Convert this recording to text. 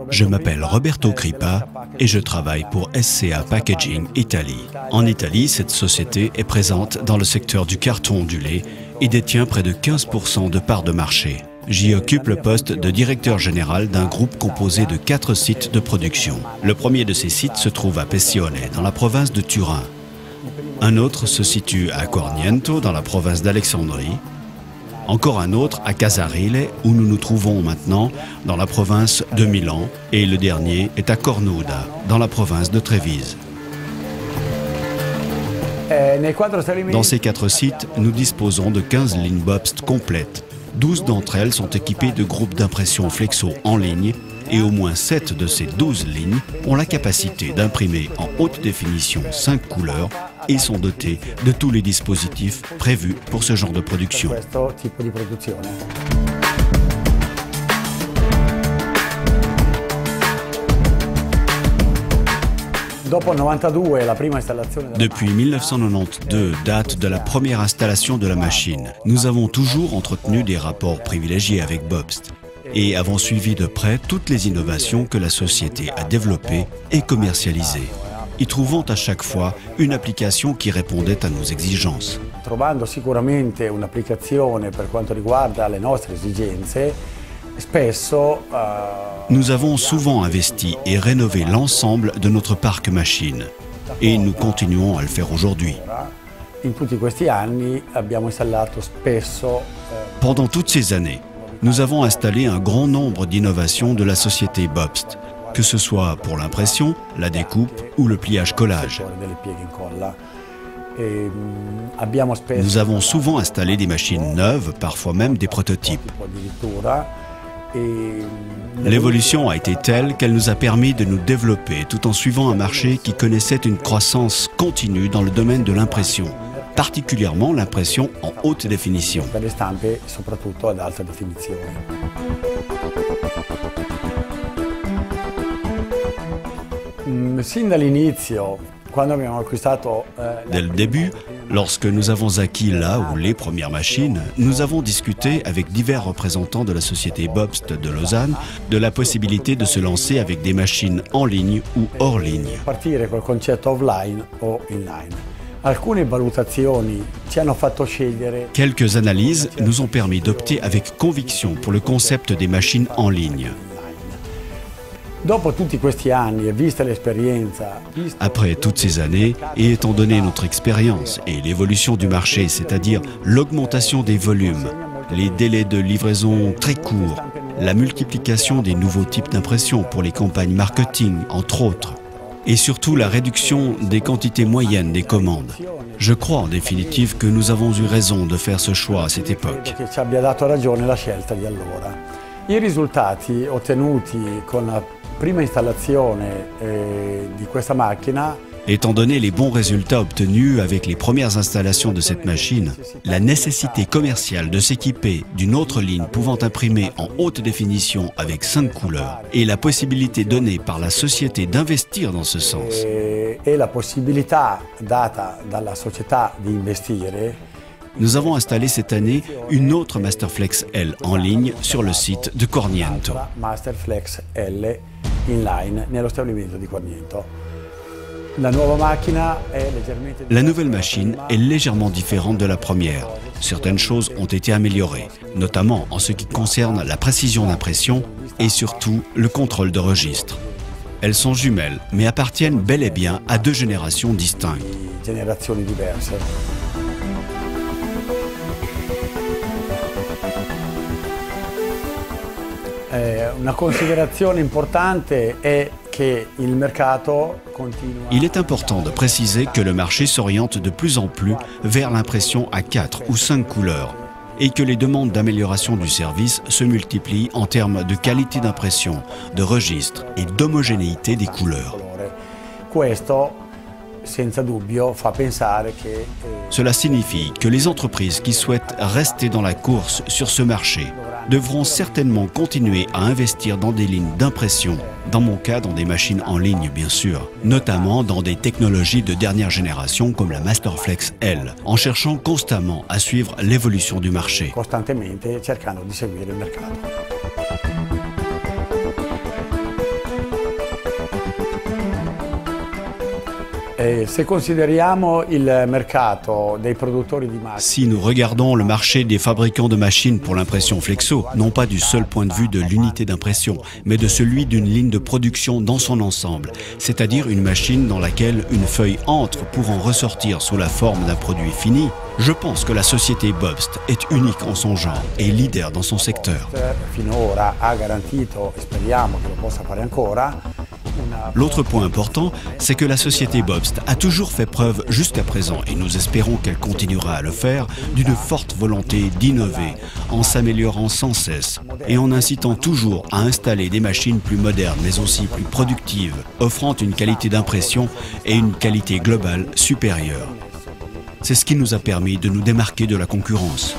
Je m'appelle Roberto Crippa et je travaille pour SCA Packaging Italie. En Italie, cette société est présente dans le secteur du carton ondulé et détient près de 15% de parts de marché. J'y occupe le poste de directeur général d'un groupe composé de 4 sites de production. Le premier de ces sites se trouve à Pessione, dans la province de Turin. Un autre se situe à Corniento, dans la province d'Alexandrie. Encore un autre à Casarile, où nous nous trouvons maintenant, dans la province de Milan. Et le dernier est à Cornuda, dans la province de Trévise. Dans ces 4 sites, nous disposons de 15 lignes Bobst complètes. 12 d'entre elles sont équipées de groupes d'impression flexo en ligne et au moins 7 de ces 12 lignes ont la capacité d'imprimer en haute définition 5 couleurs et sont dotées de tous les dispositifs prévus pour ce genre de production. Depuis 1992, date de la première installation de la machine, nous avons toujours entretenu des rapports privilégiés avec Bobst et avons suivi de près toutes les innovations que la société a développées et commercialisées, y trouvant à chaque fois une application qui répondait à nos exigences. Trovando sicuramente un'applicazione per quanto riguarda le nostre esigenze, spesso nous avons souvent investi et rénové l'ensemble de notre parc machine et nous continuons à le faire aujourd'hui. Pendant toutes ces années, nous avons installé un grand nombre d'innovations de la société Bobst, que ce soit pour l'impression, la découpe ou le pliage-collage. Nous avons souvent installé des machines neuves, parfois même des prototypes. L'évolution a été telle qu'elle nous a permis de nous développer tout en suivant un marché qui connaissait une croissance continue dans le domaine de l'impression, particulièrement l'impression en haute définition. Dès le début, lorsque nous avons acquis la ou les premières machines, nous avons discuté avec divers représentants de la société Bobst de Lausanne de la possibilité de se lancer avec des machines en ligne ou hors ligne. Quelques analyses nous ont permis d'opter avec conviction pour le concept des machines en ligne. Après toutes ces années, et étant donné notre expérience et l'évolution du marché, c'est-à-dire l'augmentation des volumes, les délais de livraison très courts, la multiplication des nouveaux types d'impression pour les campagnes marketing, entre autres, et surtout la réduction des quantités moyennes des commandes, je crois en définitive que nous avons eu raison de faire ce choix à cette époque. I risultati ottenuti con la prima installazione di questa macchina. Étant donné les bons résultats obtenus avec les premières installations de cette machine, la nécessité commerciale de s'équiper d'une autre ligne pouvant imprimer en haute définition avec 5 couleurs et la possibilité donnée par la société d'investir dans ce sens. Et la possibilità data dalla società di investire. Nous avons installé cette année une autre Masterflex L en ligne sur le site de Corniento. Masterflex L inline nello stabilimento di Corniento. La nouvelle machine est légèrement différente de la première. Certaines choses ont été améliorées, notamment en ce qui concerne la précision d'impression et surtout le contrôle de registre. Elles sont jumelles, mais appartiennent bel et bien à 2 générations distinctes. Il est important de préciser que le marché s'oriente de plus en plus vers l'impression à 4 ou 5 couleurs et que les demandes d'amélioration du service se multiplient en termes de qualité d'impression, de registre et d'homogénéité des couleurs. Cela signifie que les entreprises qui souhaitent rester dans la course sur ce marché devront certainement continuer à investir dans des lignes d'impression, dans mon cas dans des machines en ligne bien sûr, notamment dans des technologies de dernière génération comme la Masterflex L, en cherchant constamment à suivre l'évolution du marché. Si nous regardons le marché des fabricants de machines pour l'impression flexo, non pas du seul point de vue de l'unité d'impression, mais de celui d'une ligne de production dans son ensemble, c'est-à-dire une machine dans laquelle une feuille entre pour en ressortir sous la forme d'un produit fini, je pense que la société Bobst est unique en son genre et leader dans son secteur. L'autre point important, c'est que la société Bobst a toujours fait preuve jusqu'à présent, et nous espérons qu'elle continuera à le faire, d'une forte volonté d'innover, en s'améliorant sans cesse et en incitant toujours à installer des machines plus modernes mais aussi plus productives, offrant une qualité d'impression et une qualité globale supérieure. C'est ce qui nous a permis de nous démarquer de la concurrence.